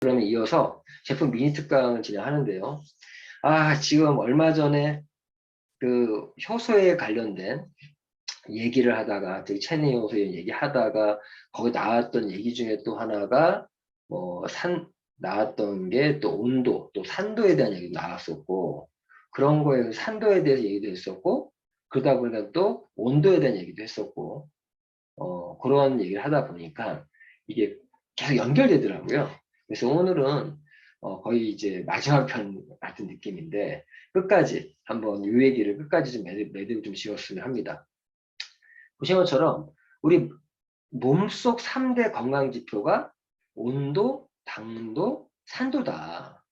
그러면 이어서 제품 미니 특강을 진행하는데요. 지금 얼마 전에 그 효소에 관련된 얘기를 하다가, 그 체내 효소에 얘기하다가, 거기 나왔던 얘기 중에 또 하나가, 나왔던 게 또 온도, 또 산도에 대한 얘기도 나왔었고, 그런 거에 산도에 대해서 얘기도 했었고, 그러다 보니까 또 온도에 대한 얘기도 했었고, 그런 얘기를 하다 보니까 이게 계속 연결되더라고요. 그래서 오늘은 거의 이제 마지막 편 같은 느낌인데 끝까지 한번 이 얘기를 끝까지 좀 매듭 좀 지었으면 합니다. 보신 것처럼 우리 몸속 3대 건강지표가 온도, 당도, 산도다.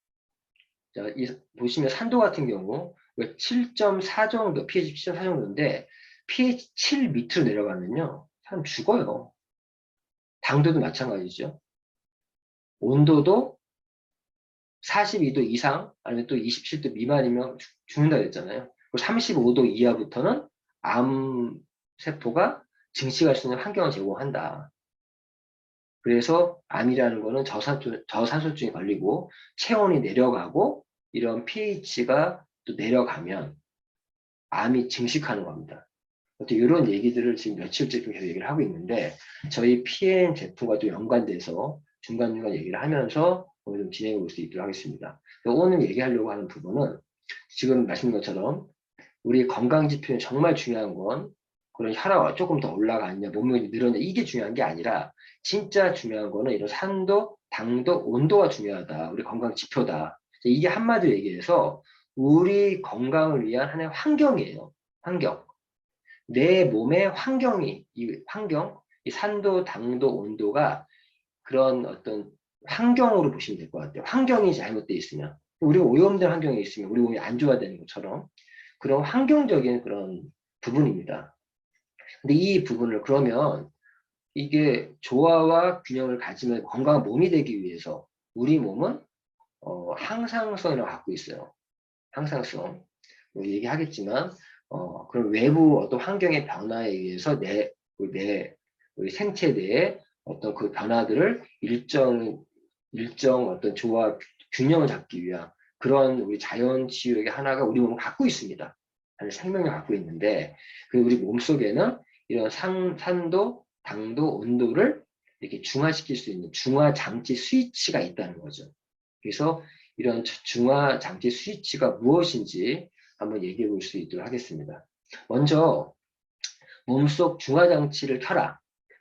자, 보시면 산도 같은 경우 7.4 정도, pH 7.4 정도인데 pH 7 밑으로 내려가면요. 사람 죽어요. 당도도 마찬가지죠. 온도도 42도 이상 아니면 또 27도 미만이면 죽는다 그랬잖아요. 35도 이하부터는 암 세포가 증식할 수 있는 환경을 제공한다. 그래서 암이라는 거는 저산소증이 걸리고 체온이 내려가고 이런 pH가 또 내려가면 암이 증식하는 겁니다. 이런 얘기들을 지금 며칠째 계속 얘기를 하고 있는데 저희 PM 제품과 또 연관돼서 중간중간 얘기를 하면서 오늘 좀 진행해 볼 수 있도록 하겠습니다. 오늘 얘기하려고 하는 부분은 지금 말씀드린 것처럼 우리 건강지표는 정말 중요한 건 그런 혈압이 조금 더 올라가느냐, 몸무게 늘어나냐 이게 중요한 게 아니라 진짜 중요한 거는 이런 산도, 당도, 온도가 중요하다. 우리 건강지표다. 이게 한마디로 얘기해서 우리 건강을 위한 하나의 환경이에요. 환경. 내 몸의 환경이, 이 산도, 당도, 온도가 그런 어떤 환경으로 보시면 될 것 같아요. 환경이 잘못되어 있으면. 우리가 오염된 환경에 있으면 우리 몸이 안 좋아지는 것처럼 그런 환경적인 그런 부분입니다. 근데 이 부분을 그러면 이게 조화와 균형을 가지면 건강한 몸이 되기 위해서 우리 몸은 항상성이라고 갖고 있어요. 항상성. 얘기하겠지만 그런 외부 어떤 환경의 변화에 의해서 내 우리 생체 내에 어떤 그 변화들을 일정 어떤 조화 균형을 잡기 위한 그런 우리 자연 치유의 하나가 우리 몸을 갖고 있습니다. 생명을 갖고 있는데 그 우리 몸 속에는 이런 산도, 당도, 온도를 이렇게 중화시킬 수 있는 중화 장치 스위치가 있다는 거죠. 그래서 이런 중화 장치 스위치가 무엇인지 한번 얘기해 볼 수 있도록 하겠습니다. 먼저 몸속 중화 장치를 켜라.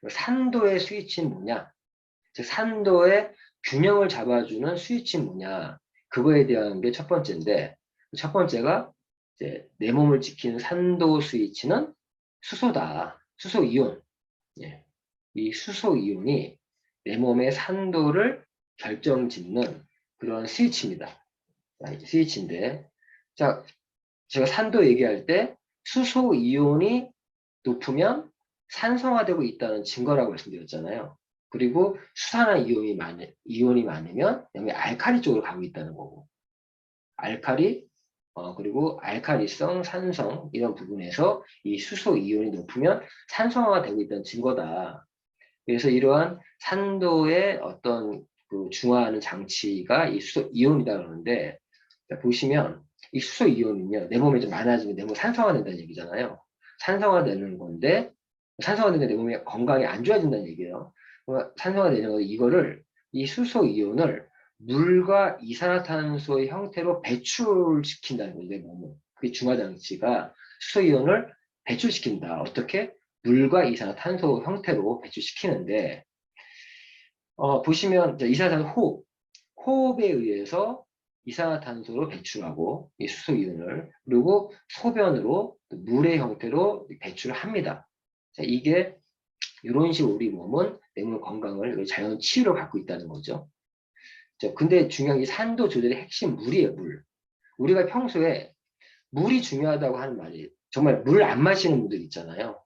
산도의 스위치는 뭐냐? 즉 산도의 균형을 잡아주는 스위치는 뭐냐? 그거에 대한 게 첫 번째인데 첫 번째가 이제 내 몸을 지키는 산도 스위치는 수소다. 수소 이온. 예. 이 수소 이온이 내 몸의 산도를 결정짓는 그런 스위치입니다. 스위치인데, 자, 제가 산도 얘기할 때 수소 이온이 높으면 산성화되고 있다는 증거라고 말씀드렸잖아요. 그리고 수산화 이온이 많으면 여기 알칼리 쪽으로 가고 있다는 거고, 알칼리, 그리고 알칼리성, 산성 이런 부분에서 이 수소 이온이 높으면 산성화가 되고 있다는 증거다. 그래서 이러한 산도의 어떤 그 중화하는 장치가 이 수소 이온이다 그러는데 보시면 이 수소 이온은요 내 몸에 좀 많아지면 내 몸 산성화된다는 얘기잖아요. 산성화되는 건데 산성화되면 내 몸이 건강이 안 좋아진다는 얘기예요. 산성화되는 거 이거를 이 수소 이온을 물과 이산화탄소의 형태로 배출시킨다는 거죠. 내 몸은. 그게 중화 장치가 수소 이온을 배출시킨다. 어떻게? 물과 이산화탄소 형태로 배출시키는데 보시면 이산화탄소 호흡에 의해서 이산화탄소로 배출하고 이 수소이온을 그리고 소변으로 물의 형태로 배출을 합니다. 자, 이게 이런 식으로 우리 몸은 내 몸 건강을 자연 치유로 갖고 있다는 거죠. 자, 근데 중요한 게 산도 조절의 핵심 물이에요. 물. 우리가 평소에 물이 중요하다고 하는 말이 정말 물 안 마시는 분들 있잖아요.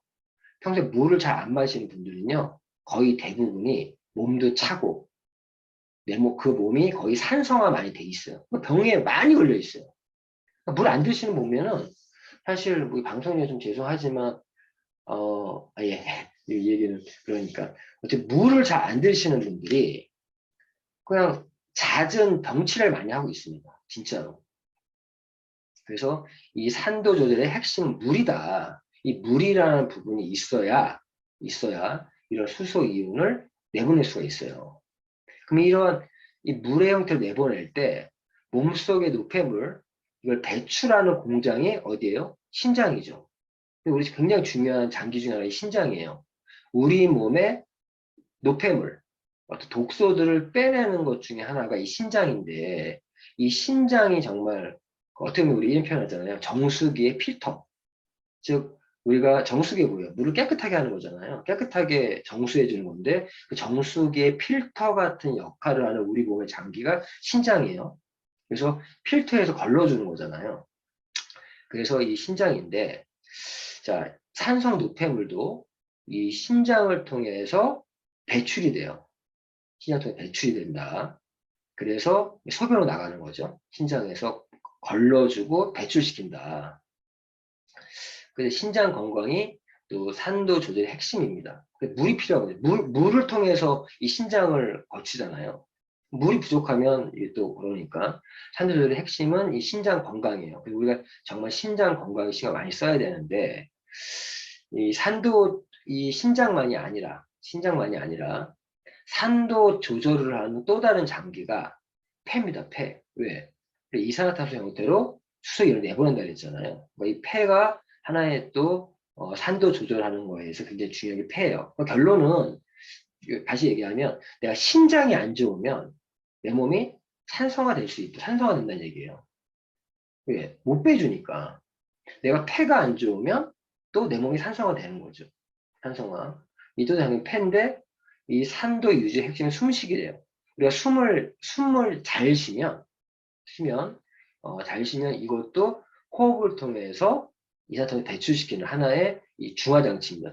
평소에 물을 잘 안 마시는 분들은요, 거의 대부분이 몸도 차고, 그 몸이 거의 산성화 많이 돼 있어요. 병에 많이 걸려 있어요. 물 안 드시는 몸에는 사실 우리 방송에 좀 죄송하지만, 예, 이 얘기는 그러니까. 어쨌든 물을 잘 안 드시는 분들이 그냥 잦은 덩치를 많이 하고 있습니다. 진짜로. 그래서 이 산도 조절의 핵심은 물이다. 이 물이라는 부분이 있어야 이런 수소 이온을 내보낼 수가 있어요. 그럼 이런 이 물의 형태를 내보낼 때 몸속의 노폐물, 이걸 배출하는 공장이 어디예요? 신장이죠. 우리 굉장히 중요한 장기 중 하나가 신장이에요. 우리 몸의 노폐물, 어떤 독소들을 빼내는 것 중에 하나가 이 신장인데, 이 신장이 정말 어떻게 보면 우리 이런 표현 하잖아요. 정수기의 필터. 즉 우리가 정수기 뭐예요? 물을 깨끗하게 하는 거잖아요. 깨끗하게 정수해 주는 건데 그 정수기의 필터 같은 역할을 하는 우리 몸의 장기가 신장이에요. 그래서 필터에서 걸러주는 거잖아요. 그래서 이 신장인데, 자, 산성 노폐물도 이 신장을 통해서 배출이 돼요. 신장 통해 배출이 된다. 그래서 소변으로 나가는 거죠. 신장에서 걸러주고 배출시킨다. 그래서 신장 건강이 또 산도 조절의 핵심입니다. 물이 필요하거든요. 물을 통해서 이 신장을 거치잖아요. 물이 부족하면 이게 또 그러니까 산도 조절의 핵심은 이 신장 건강이에요. 그래서 우리가 정말 신장 건강에 신경 많이 써야 되는데 이 신장만이 아니라 산도 조절을 하는 또 다른 장기가 폐입니다. 폐. 왜? 이산화탄소 형태로 수소기를 내보낸다 그랬잖아요. 이 폐가 하나의 또 산도 조절하는 거에서 굉장히 중요한 게 폐예요. 결론은 다시 얘기하면 내가 신장이 안 좋으면 내 몸이 산성화 된다는 얘기예요. 왜? 못 빼주니까. 내가 폐가 안 좋으면 또 내 몸이 산성화 되는 거죠. 산성화. 이도 당연히 폐인데 이 산도 유지의 핵심은 숨쉬기래요. 우리가 숨을 잘 쉬면 이것도 호흡을 통해서 이산화탄소를 배출시키는 하나의 이 중화장치입니다.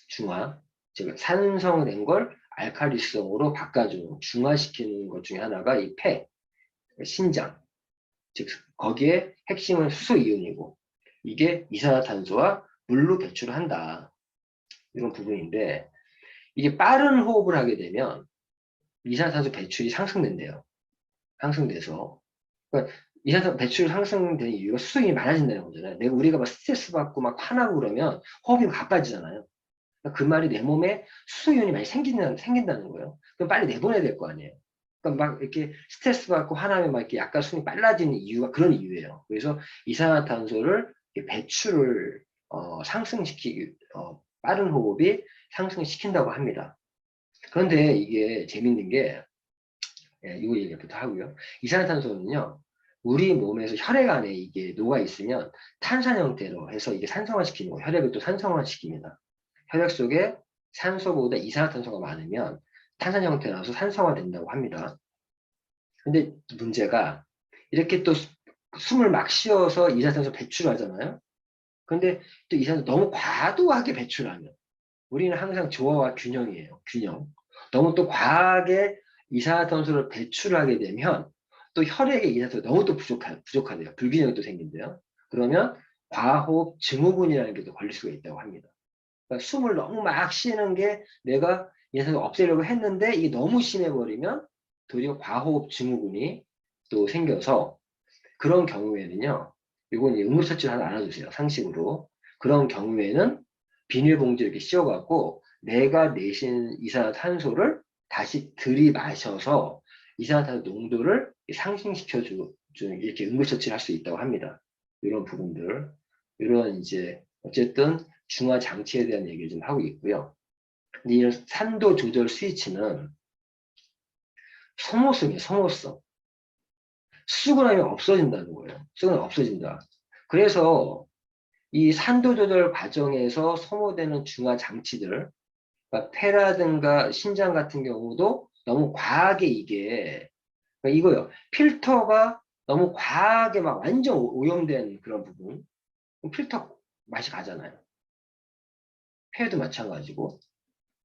중화. 즉 산성된 걸 알칼리성으로 바꿔주는 중화시키는 것 중에 하나가 이 폐, 신장. 즉 거기에 핵심은 수소이온이고 이게 이산화탄소와 물로 배출을 한다. 이런 부분인데 이게 빠른 호흡을 하게 되면 이산화탄소 배출이 상승된대요. 상승돼서. 그러니까 이산화탄소 배출 상승되는 이유가 수소이온이 많아진다는 거잖아요. 우리가 막 스트레스 받고 막 화나고 그러면 호흡이 가빠지잖아요. 그러니까 그 말이 내 몸에 수소이온이 많이 생긴다는 거예요. 그럼 빨리 내보내야 될 거 아니에요. 그러니까 막 이렇게 스트레스 받고 화나면 막 이렇게 약간 숨이 빨라지는 이유가 그런 이유예요. 그래서 이산화탄소를 배출을 빠른 호흡이 상승시킨다고 합니다. 그런데 이게 재밌는 게 이거 얘기부터 하고요. 이산화탄소는요. 우리 몸에서 혈액 안에 이게 녹아 있으면 탄산 형태로 해서 이게 산성화시키는 거예요. 혈액을 또 산성화시킵니다. 혈액 속에 산소보다 이산화탄소가 많으면 탄산 형태라서 산성화된다고 합니다. 근데 문제가 이렇게 또 숨을 막 쉬어서 이산화탄소 배출하잖아요. 근데 또 이산화탄소 너무 과도하게 배출하면 우리는 항상 조화와 균형이에요. 균형. 너무 또 과하게 이산화탄소를 배출하게 되면 또 혈액에 이산화탄소가 너무 또 부족하대요. 불균형이 또 생긴대요. 그러면 과호흡 증후군이라는 게 또 걸릴 수가 있다고 합니다. 그러니까 숨을 너무 막 쉬는 게 내가 이산화탄소 없애려고 했는데 이게 너무 심해버리면 도리어 과호흡 증후군이 또 생겨서 그런 경우에는요. 이건 응급처치를 하나 알아주세요. 상식으로. 그런 경우에는 비닐봉지 이렇게 씌워갖고 내가 내신 이산화탄소를 다시 들이마셔서 이산화탄소 농도를 상승시켜주는 이렇게 응급처치를 할 수 있다고 합니다. 이런 부분들, 이런 이제 어쨌든 중화 장치에 대한 얘기를 좀 하고 있고요. 근데 이런 산도 조절 스위치는 소모성이에요. 소모성. 쓰고 나면 없어진다는 거예요. 쓰고 나면 없어진다. 그래서 이 산도 조절 과정에서 소모되는 중화 장치들, 그러니까 폐라든가 신장 같은 경우도 너무 과하게 그러니까 이거요. 필터가 너무 과하게 막 완전 오염된 그런 부분. 필터 맛이 가잖아요. 폐도 마찬가지고.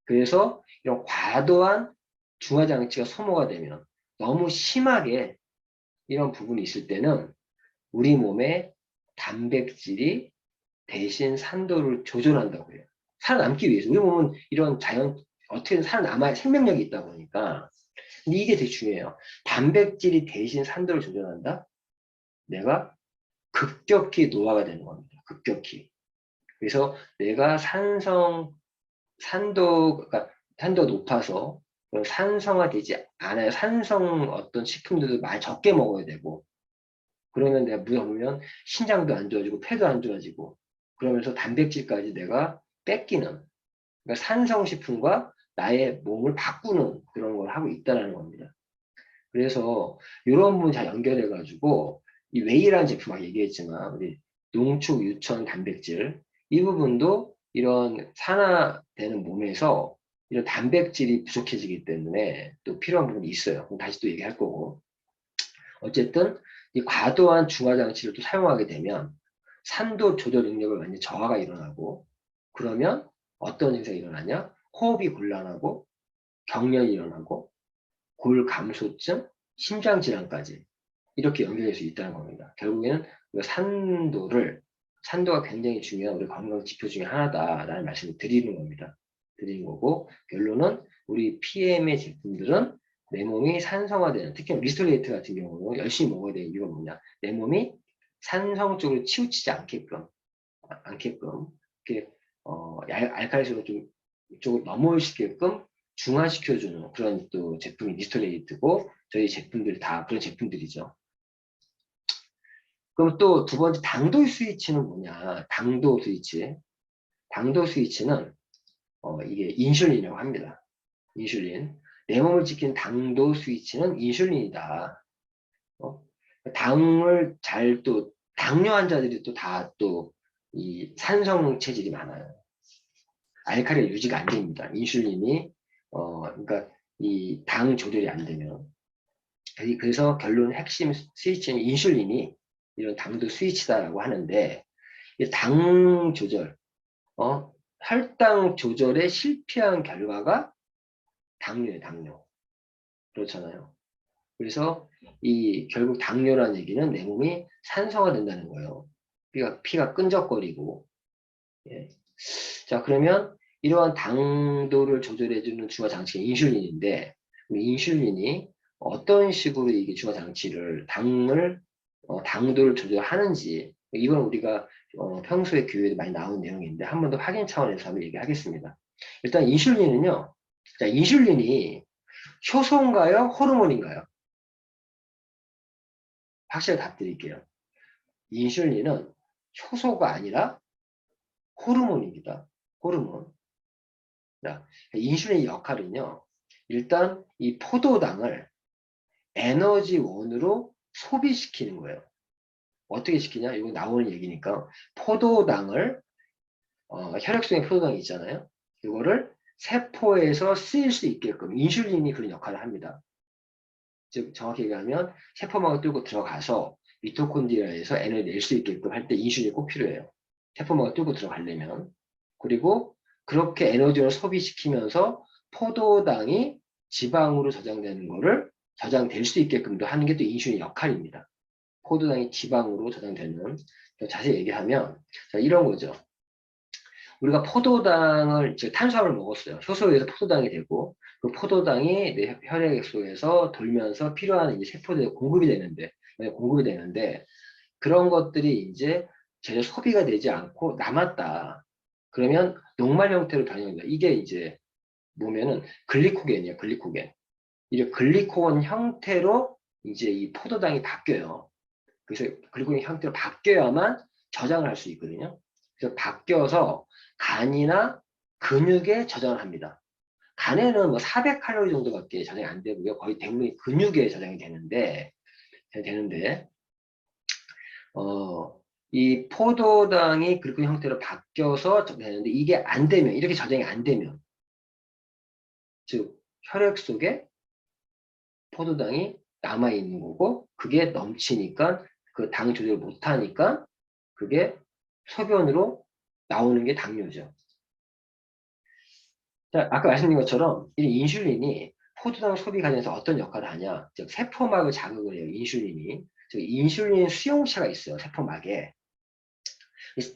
그래서 이런 과도한 중화 장치가 소모가 되면 너무 심하게 이런 부분이 있을 때는 우리 몸에 단백질이 대신 산도를 조절한다고 해요. 살아남기 위해서. 우리 몸은 이런 어떻게든 살아남아야 생명력이 있다 보니까 근데 이게 되게 중요해요. 단백질이 대신 산도를 조절한다? 내가 급격히 노화가 되는 겁니다. 급격히. 그래서 내가 산도가 높아서 산성화되지 않아요. 산성 어떤 식품들도 많이 적게 먹어야 되고, 그러면 내가 물어보면 신장도 안 좋아지고 폐도 안 좋아지고, 그러면서 단백질까지 내가 뺏기는, 그러니까 산성식품과 나의 몸을 바꾸는 그런 걸 하고 있다는 겁니다. 그래서 이런 부분 잘 연결해 가지고 이 웨이라는 제품 아까 얘기했지만 우리 농축 유천 단백질 이 부분도 이런 산화되는 몸에서 이런 단백질이 부족해지기 때문에 또 필요한 부분이 있어요. 그럼 다시 또 얘기할 거고. 어쨌든 이 과도한 중화 장치를 또 사용하게 되면 산도 조절 능력을 완전히 저하가 일어나고, 그러면 어떤 증상이 일어나냐? 호흡이 곤란하고 경련이 일어나고 골 감소증, 심장 질환까지 이렇게 연결될 수 있다는 겁니다. 결국에는 산도가 굉장히 중요한 우리 건강 지표 중에 하나다라는 말씀을 드리는 겁니다. 드리는 거고, 결론은 우리 PM의 제품들은 내 몸이 산성화되는, 특히 리스토레이트 같은 경우는 열심히 먹어야 되는 이유가 뭐냐? 내 몸이 산성 쪽으로 치우치지 않게끔 이렇게 알칼리성을 좀 이쪽으로 넘어오시게끔 중화시켜주는 그런 또 제품이 리스토레이트고, 저희 제품들이 다 그런 제품들이죠. 그럼 또 두 번째 당도 스위치는 뭐냐? 당도 스위치. 당도 스위치는 이게 인슐린이라고 합니다. 인슐린. 내 몸을 지키는 당도 스위치는 인슐린이다. 당을 잘 또 당뇨 환자들이 또 다 또 이 산성 체질이 많아요. 알칼리가 유지가 안 됩니다. 인슐린이 그러니까 이 당 조절이 안 되면. 그래서 결론 핵심 스위치는 인슐린이 이런 당도 스위치다라고 하는데, 이 당 조절, 혈당 조절에 실패한 결과가 당뇨예요, 당뇨. 그렇잖아요. 그래서 이 결국 당뇨라는 얘기는 내 몸이 산성화된다는 거예요. 피가 끈적거리고. 예. 자, 그러면 이러한 당도를 조절해주는 중화 장치가 인슐린인데, 인슐린이 어떤 식으로 이게 중화 장치를 당도를 조절하는지, 이건 우리가 평소에 교육에도 많이 나오는 내용인데 한 번 더 확인 차원에서 한번 얘기하겠습니다. 일단 인슐린은요, 자, 인슐린이 효소인가요? 호르몬인가요? 확실하게 답 드릴게요. 인슐린은 효소가 아니라 호르몬입니다. 호르몬. 자, 인슐린의 역할은요, 일단 이 포도당을 에너지원으로 소비시키는 거예요. 어떻게 시키냐? 이거 나오는 얘기니까 포도당을 혈액속에 포도당이 있잖아요. 이거를 세포에서 쓰일 수 있게끔 인슐린이 그런 역할을 합니다. 즉 정확히 얘기하면 세포막을 뚫고 들어가서 미토콘드리아에서 에너지 낼 수 있게끔 할 때 인슐린이 꼭 필요해요. 세포막을 뚫고 들어가려면. 그리고 그렇게 에너지를 소비시키면서 포도당이 지방으로 저장되는 거를 저장될 수 있게끔도 하는 게 또 인슐린 역할입니다. 포도당이 지방으로 저장되는, 자세히 얘기하면 자, 이런 거죠. 우리가 포도당을 탄수화물을 먹었어요. 효소에서 포도당이 되고 그 포도당이 내 혈액 속에서 돌면서 필요한 이제 세포들에 공급이 되는데 그런 것들이 이제 제대로 소비가 되지 않고 남았다. 그러면 녹말 형태로 변형된다. 이게 이제 보면은 글리코겐이에요. 글리코겐. 이제 글리코겐 형태로 이제 이 포도당이 바뀌어요. 그래서 글리코겐 형태로 바뀌어야만 저장을 할 수 있거든요. 그래서 바뀌어서 간이나 근육에 저장을 합니다. 간에는 뭐 400칼로리 정도밖에 저장이 안 되고요. 거의 대부분이 근육에 저장이 되는데 이 포도당이 글리코겐 형태로 바뀌어서 되는데 이게 안 되면, 이렇게 저장이 안 되면, 즉 혈액 속에 포도당이 남아 있는 거고 그게 넘치니까 그 당 조절을 못 하니까 그게 소변으로 나오는 게 당뇨죠. 자, 아까 말씀드린 것처럼 이 인슐린이 포도당 소비 과정에서 어떤 역할을 하냐, 즉 세포막을 자극을 해요. 인슐린이. 즉 인슐린 수용체가 있어요. 세포막에.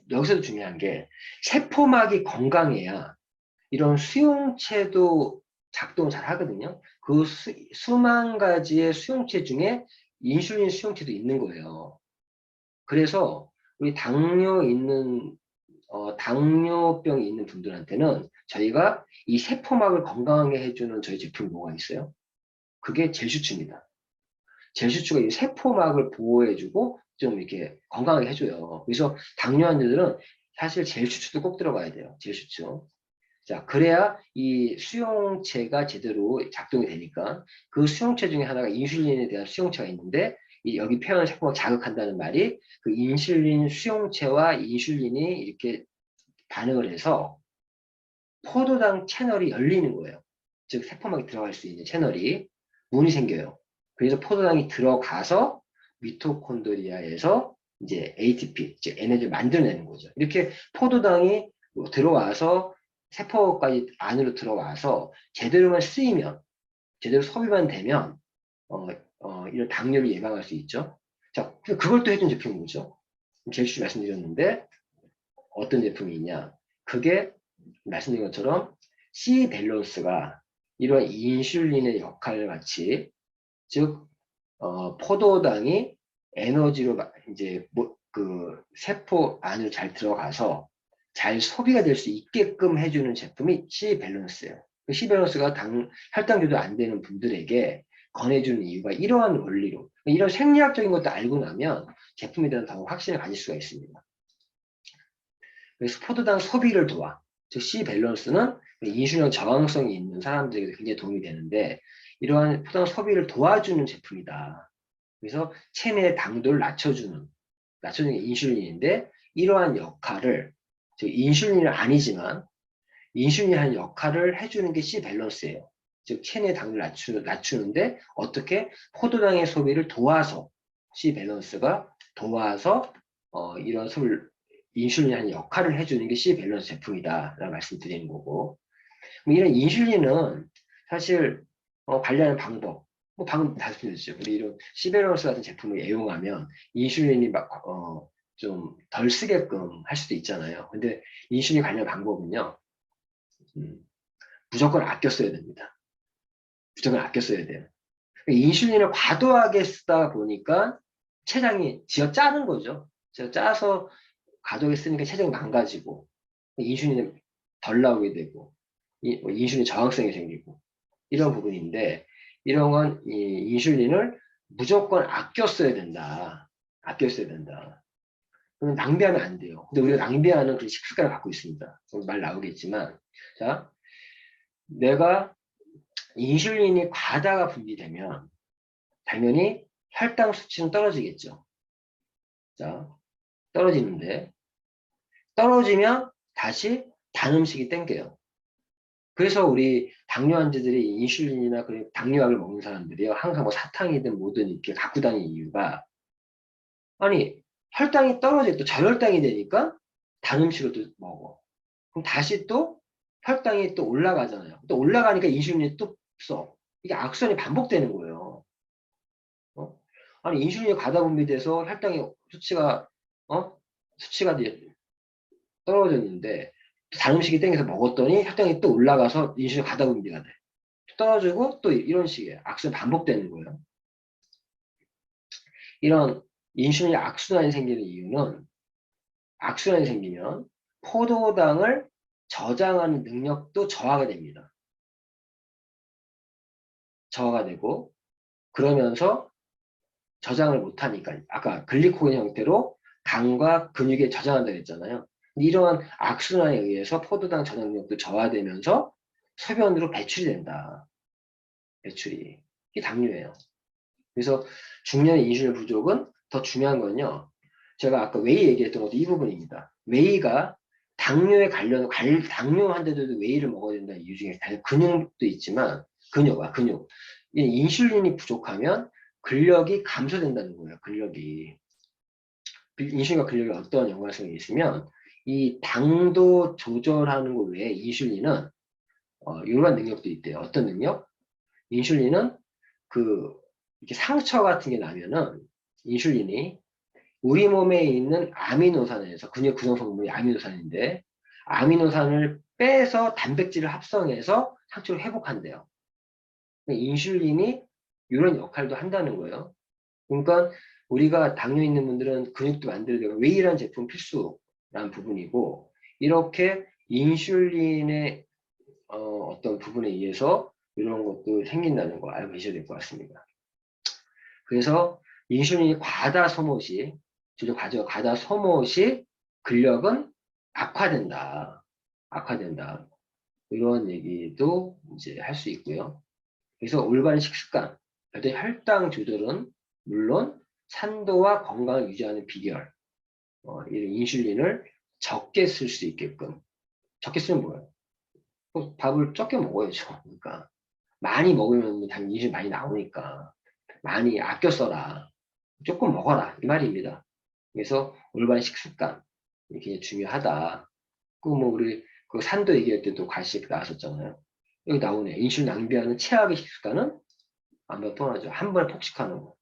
여기서도 중요한 게 세포막이 건강해야 이런 수용체도 작동을 잘 하거든요. 그 수만 가지의 수용체 중에 인슐린 수용체도 있는 거예요. 그래서 우리 당뇨병이 있는 분들한테는 저희가 이 세포막을 건강하게 해주는 저희 제품이 뭐가 있어요? 그게 젤슈츠입니다. 젤슈츠가 이 세포막을 보호해주고 좀 이렇게 건강하게 해줘요. 그래서 당뇨 환자들은 사실 젤슈츠도 꼭 들어가야 돼요. 젤슈츠. 자, 그래야 이 수용체가 제대로 작동이 되니까 그 수용체 중에 하나가 인슐린에 대한 수용체가 있는데 여기 표현 세포막 자극한다는 말이 그 인슐린 수용체와 인슐린이 이렇게 반응을 해서 포도당 채널이 열리는 거예요. 즉 세포막이 들어갈 수 있는 채널이 문이 생겨요. 그래서 포도당이 들어가서 미토콘드리아에서 이제 ATP, 즉 에너지를 만들어내는 거죠. 이렇게 포도당이 들어와서 세포까지 안으로 들어와서 제대로만 쓰이면, 제대로 소비만 되면 이런 당뇨를 예방할 수 있죠. 자, 그걸 또 해준 제품이 뭐죠? 제일 말씀드렸는데 어떤 제품이 있냐? 그게 말씀드린 것처럼 C 밸런스가 이런 인슐린의 역할을 같이, 즉 포도당이 에너지로 이제 그 세포 안으로 잘 들어가서 잘 소비가 될 수 있게끔 해주는 제품이 C 밸런스예요. C 밸런스가 혈당 조절 안 되는 분들에게 권해주는 이유가 이러한 원리로, 이런 생리학적인 것도 알고 나면 제품에 대한 더 확신을 가질 수가 있습니다. 그래서 포도당 소비를 도와. 즉 C 밸런스는 인슐린 저항성이 있는 사람들에게 굉장히 도움이 되는데 이러한 포도당 소비를 도와주는 제품이다. 그래서 체내 당도를 낮춰주는 게 인슐린인데 이러한 역할을, 즉 인슐린은 아니지만 인슐린이 하는 역할을 해주는 게 C 밸런스예요. 즉 체내 당도를 낮추는데 어떻게 포도당의 소비를 도와서 C 밸런스가 도와서 이런 소비를 인슐린이 하는 역할을 해주는 게 C 밸런스 제품이다 라고 말씀드리는 거고, 이런 인슐린은 사실 관리하는 방법 방금 말씀드렸죠. 우리 이런 C 밸런스 같은 제품을 애용하면 인슐린이 막 좀 덜 쓰게끔 할 수도 있잖아요. 근데 인슐린 관련 방법은요, 무조건 아껴 써야 됩니다. 무조건 아껴 써야 돼요. 인슐린을 과도하게 쓰다 보니까 췌장이 쥐어 짜는 거죠. 쥐어 짜서 과도하게 쓰니까 췌장이 망가지고 인슐린이 덜 나오게 되고 인슐린 저항성이 생기고 이런 부분인데, 이런 건 인슐린을 무조건 아껴 써야 된다. 아껴 써야 된다. 그럼 낭비하면 안 돼요. 근데 우리가 낭비하는 그런 식습관을 갖고 있습니다. 말 나오겠지만, 자, 내가 인슐린이 과다가 분비되면 당연히 혈당 수치는 떨어지겠죠. 자, 떨어지는데 떨어지면 다시 단 음식이 땡겨요. 그래서 우리 당뇨 환자들이 인슐린이나 그런 당뇨약을 먹는 사람들이요, 항상 뭐 사탕이든 뭐든 이렇게 갖고 다니는 이유가, 아니 혈당이 떨어져 또 저혈당이 되니까 단 음식을 또 먹어. 그럼 다시 또 혈당이 또 올라가잖아요. 또 올라가니까 인슐린이 또 써. 이게 악순환이 반복되는 거예요. 아니 인슐린이 과다 분비돼서 혈당이 수치가 이제 떨어졌는데 단 음식이 땡겨서 먹었더니 혈당이 또 올라가서 인슐린 과다 분비가 돼. 떨어지고 또 이런 식의 악순환이 반복되는 거예요. 이런 인슐린 악순환이 생기는 이유는, 악순환이 생기면 포도당을 저장하는 능력도 저하가 됩니다. 저하가 되고, 그러면서 저장을 못하니까 아까 글리코겐 형태로 당과 근육에 저장한다고 했잖아요. 이러한 악순환에 의해서 포도당 저장력도 저하되면서 소변으로 배출이 된다. 배출이. 이게 당뇨예요. 그래서 중년 인슐린 부족은 더 중요한 건요, 제가 아까 웨이 얘기했던 것도 이 부분입니다. 웨이가 당뇨에 당뇨 환자들도 웨이를 먹어야 된다는 이유 중에 근육도 있지만, 근육. 이 인슐린이 부족하면 근력이 감소된다는 거예요. 근력이. 인슐린과 근력이 어떤 연관성이 있으면, 이 당도 조절하는 것 외에 인슐린은 이런 능력도 있대요. 어떤 능력? 인슐린은 이렇게 상처 같은 게 나면은 인슐린이 우리 몸에 있는 아미노산에서, 근육 구성 성분이 아미노산인데 아미노산을 빼서 단백질을 합성해서 상처를 회복한대요. 인슐린이 이런 역할도 한다는 거예요. 그러니까 우리가 당뇨 있는 분들은 근육도 만들어야 되고 웨이라는 제품 필수라는 부분이고, 이렇게 인슐린의 어떤 부분에 의해서 이런 것도 생긴다는 거 알고 계셔야 될 것 같습니다. 그래서 인슐린이 과다 소모 시, 과다 소모 시 근력은 악화된다. 악화된다. 이런 얘기도 이제 할 수 있고요. 그래서 올바른 식습관, 혈당 조절은 물론 산도와 건강을 유지하는 비결, 이런 인슐린을 적게 쓸 수 있게끔. 적게 쓰면 뭐예요? 밥을 적게 먹어야죠. 그러니까 많이 먹으면 당연히 인슐린 많이 나오니까 많이 아껴 써라. 조금 먹어라. 이 말입니다. 그래서 올바른 식습관, 이게 중요하다. 그 뭐 우리 그 산도 얘기할 때도 과식 나왔었잖아요. 여기 나오네. 인슐린 낭비하는 최악의 식습관은 한번 통하죠. 한 번에 폭식하는 거,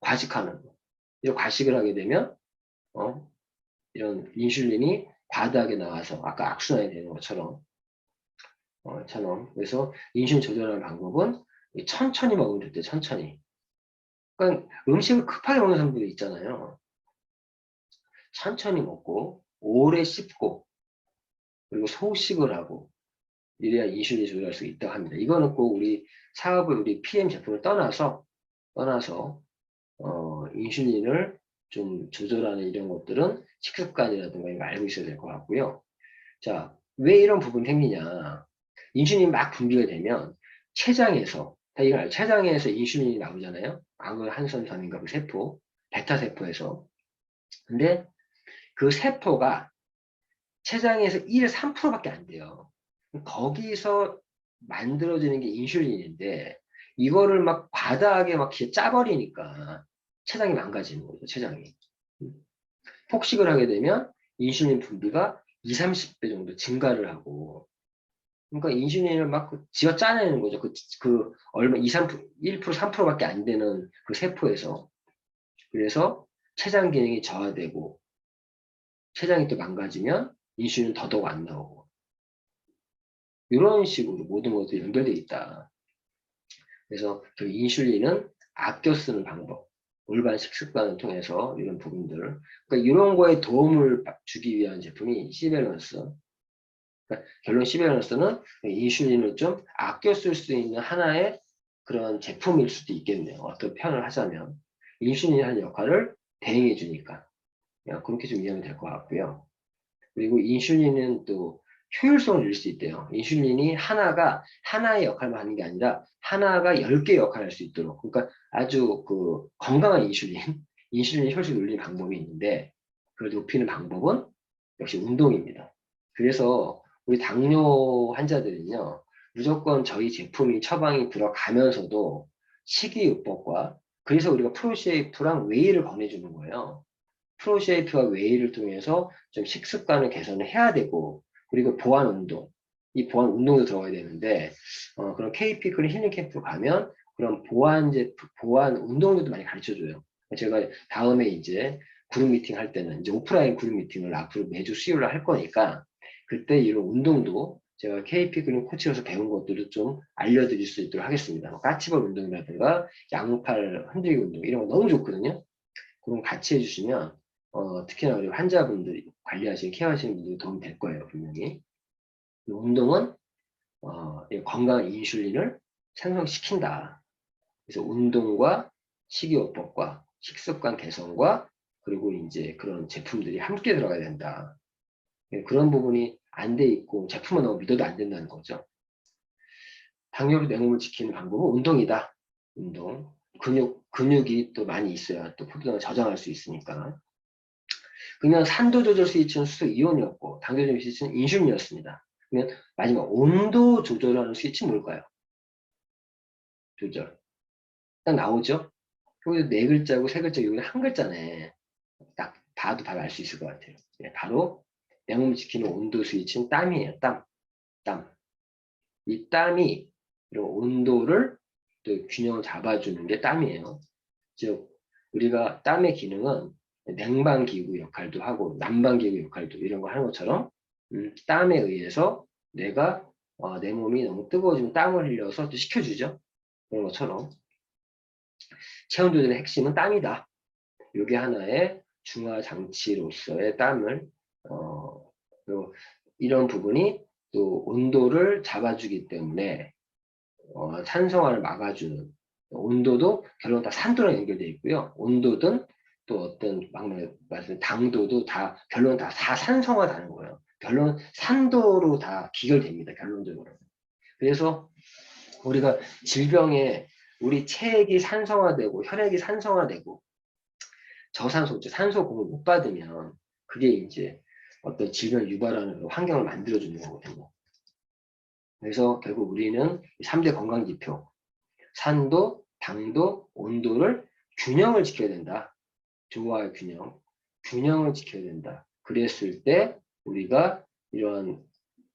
과식하는 거. 이런 과식을 하게 되면 이런 인슐린이 과다하게 나와서 아까 악순환이 되는 것처럼 그래서 인슐린 조절하는 방법은 천천히 먹으면 좋대. 천천히. 그러니까 음식을 급하게 먹는 사람들이 있잖아요. 천천히 먹고 오래 씹고 그리고 소식을 하고 이래야 인슐린 조절할 수 있다고 합니다. 이거는 꼭 우리 사업을 우리 PM 제품을 떠나서 인슐린을 좀 조절하는 이런 것들은 식습관이라든가 이거 알고 있어야 될 것 같고요. 자, 왜 이런 부분이 생기냐? 인슐린이 막 분비가 되면 췌장에서, 이걸 알죠? 췌장에서 인슐린이 나오잖아요. 암을 한선산인가 그 세포, 베타 세포에서. 근데 그 세포가 췌장에서 1, 3%밖에 안 돼요. 거기서 만들어지는 게 인슐린인데 이거를 막 과다하게 막 짜버리니까 췌장이 망가지는 거죠. 췌장이. 폭식을 하게 되면 인슐린 분비가 2, 30배 정도 증가를 하고, 그러니까 인슐린을 막 쥐어 짜내는 거죠. 얼마 2, 3%, 1%, 3%밖에 안 되는 그 세포에서. 그래서 췌장 기능이 저하되고 췌장이 또 망가지면 인슐린 더더욱 안 나오고, 이런 식으로 모든 것들이 연결되어 있다. 그래서 그 인슐린은 아껴 쓰는 방법, 올바른 식습관을 통해서 이런 부분들, 그러니까 이런 거에 도움을 주기 위한 제품이 시밸런스. 그러니까 결론 시밸런스는 인슐린을 좀 아껴 쓸 수 있는 하나의 그런 제품일 수도 있겠네요. 어떤 표현을 하자면 인슐린이 하는 역할을 대행해 주니까 그렇게 좀 이해하면 될 것 같고요. 그리고 인슐린은 또 효율성을 늘릴 수 있대요. 인슐린이 하나의 역할만 하는 게 아니라 하나가 10개의 역할을 할 수 있도록. 그러니까 아주 그 건강한 인슐린의 효율을 늘리는 방법이 있는데 그걸 높이는 방법은 역시 운동입니다. 그래서 우리 당뇨 환자들은요, 무조건 저희 제품이 처방이 들어가면서도 식이요법과, 그래서 우리가 프로쉐이프랑 웨이를 권해주는 거예요. 프로쉐이프와 웨이를 통해서 좀 식습관을 개선을 해야 되고, 그리고 보완 운동, 이 보완 운동도 들어가야 되는데, 그런 KP 클린 힐링 캠프 가면 그런 보완 운동들도 많이 가르쳐 줘요. 제가 다음에 이제 그룹 미팅 할 때는 이제 오프라인 그룹 미팅을 앞으로 매주 수요일에 할 거니까, 그때 이런 운동도 제가 KP 클린 코치로서 배운 것들을 좀 알려드릴 수 있도록 하겠습니다. 까치볼 운동이라든가 양팔 흔들기 운동 이런 거 너무 좋거든요. 그럼 같이 해주시면 특히나 우리 환자분들이 관리하시는 케어하시는 분들이 도움이 될 거예요. 분명히. 운동은 건강한 인슐린을 생성시킨다. 그래서 운동과 식이요법과 식습관 개선과 그리고 이제 그런 제품들이 함께 들어가야 된다. 그런 부분이 안 돼 있고 제품만 너무 믿어도 안 된다는 거죠. 당뇨로 내 몸을 지키는 방법은 운동이다. 운동. 근육이 또 많이 있어야 또 포도당을 저장할 수 있으니까. 그러면 산도 조절 스위치는 수소 이온이었고 당도 조절 스위치는 인슐린이었습니다. 그러면 마지막 온도 조절하는 스위치는 뭘까요? 조절. 딱 나오죠? 여기서 네 글자고 세 글자, 여기 한 글자네. 딱 봐도 알 수 있을 것 같아요. 네, 바로 내 몸을 지키는 온도 스위치는 땀이에요. 땀. 이 땀이 이런 온도를 또 균형을 잡아주는 게 땀이에요. 즉 우리가 땀의 기능은 냉방기구 역할도 하고 난방기구 역할도 이런 거 하는 것처럼 땀에 의해서 내가 내 몸이 너무 뜨거워지면 땀을 흘려서 또 식혀주죠. 그런 것처럼 체온 조절의 핵심은 땀이다. 이게 하나의 중화 장치로서의 땀을 이런 부분이 또 온도를 잡아주기 때문에 산성화를 막아주는 온도도 결론 다 산도랑 연결되어 있고요. 온도든 또 어떤 말씀 당도도 다 결론 다 산성화되는 거예요. 결론 산도로 다 기결됩니다. 결론적으로. 그래서 우리가 질병에 우리 체액이 산성화되고 혈액이 산성화되고 저산소, 산소 공급을 못 받으면 그게 이제 어떤 질병을 유발하는 환경을 만들어주는 거거든요. 그래서 결국 우리는 3대 건강지표, 산도, 당도, 온도를 균형을 지켜야 된다. 조화의 균형, 균형을 지켜야 된다. 그랬을 때 우리가 이런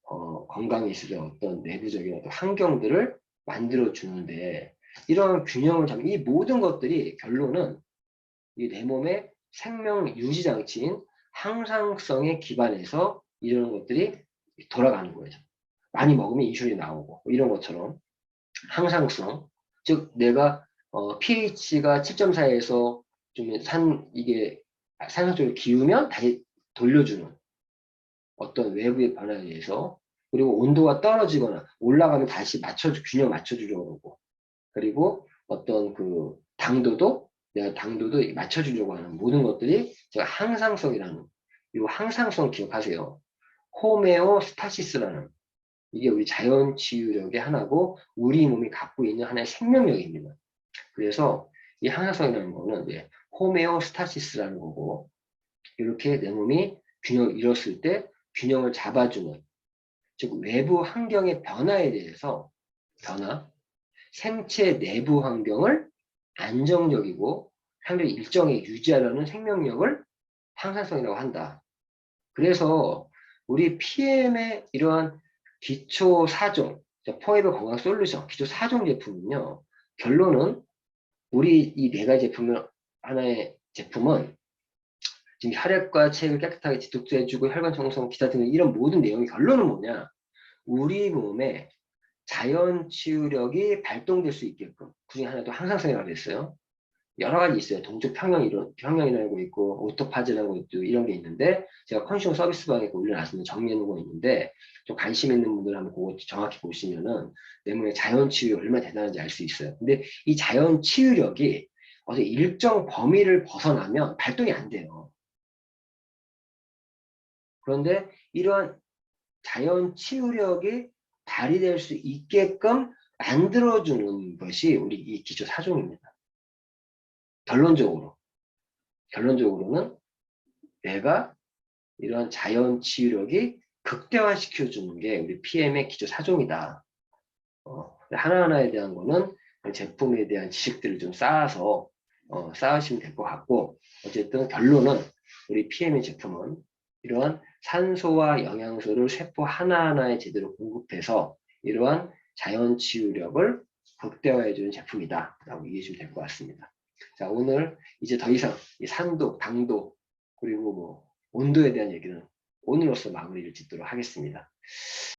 건강에 있어서 어떤 내부적인 어떤 환경들을 만들어 주는데 이런 균형을 잡는 이 모든 것들이 결론은 이 내 몸의 생명 유지 장치인 항상성에 기반해서 이런 것들이 돌아가는 거예요. 많이 먹으면 인슐린이 나오고 이런 것처럼 항상성, 즉 내가 pH가 7.4에서 좀 이게 산소 쪽으로 기우면 다시 돌려주는 어떤 외부의 변화에 의해서 그리고 온도가 떨어지거나 올라가면 다시 균형 맞춰주려고 그러고 그리고 어떤 그 당도도 내가 당도도 맞춰주려고 하는 모든 것들이 제가 항상성이라는 이 항상성 기억하세요. 호메오스타시스라는 이게 우리 자연 치유력의 하나고 우리 몸이 갖고 있는 하나의 생명력입니다. 그래서 이 항상성이라는 거는 호메오스타시스라는 거고 이렇게 내 몸이 균형을 잃었을 때 균형을 잡아주는 즉 외부 환경의 변화에 대해서 생체 내부 환경을 안정적이고 상당히 일정에 유지하려는 생명력을 항상성이라고 한다. 그래서 우리 PM의 이러한 기초 4종, 포에버 건강 솔루션, 기초 4종 제품은요, 결론은 우리 이 4가지 제품은 하나의 제품은 지금 혈액과 체액을 깨끗하게 디톡스해주고 혈관 청소, 기타 등등 이런 모든 내용의 결론은 뭐냐? 우리 몸에 자연 치유력이 발동될 수 있게끔 그중에 하나도 항상성이라고 했어요. 여러 가지 있어요. 동적 평형이라는 거 있고 오토파즈라는 거 있고 이런 게 있는데 제가 컨슈머 서비스 방에 올려놨습니다. 정리해 놓은 거 있는데 좀 관심 있는 분들 한번 그거 정확히 보시면은 내 몸의 자연 치유력이 얼마나 대단한지 알 수 있어요. 근데 이 자연 치유력이 어떤 일정 범위를 벗어나면 발동이 안 돼요. 그런데 이러한 자연 치유력이 발휘될 수 있게끔 만들어주는 것이 우리 이 기초 4종입니다. 결론적으로는 내가 이런 자연 치유력이 극대화시켜주는 게 우리 PM의 기초 4종이다. 하나하나에 대한 거는 제품에 대한 지식들을 좀 쌓아서 쌓으시면 될 것 같고 어쨌든 결론은 우리 PM의 제품은 이러한 산소와 영양소를 세포 하나하나에 제대로 공급해서 이러한 자연 치유력을 극대화해주는 제품이다 라고 이해해 주시면 될 것 같습니다. 자, 오늘 이제 더 이상 이 산도, 당도 그리고 뭐 온도에 대한 얘기는 오늘로써 마무리를 짓도록 하겠습니다.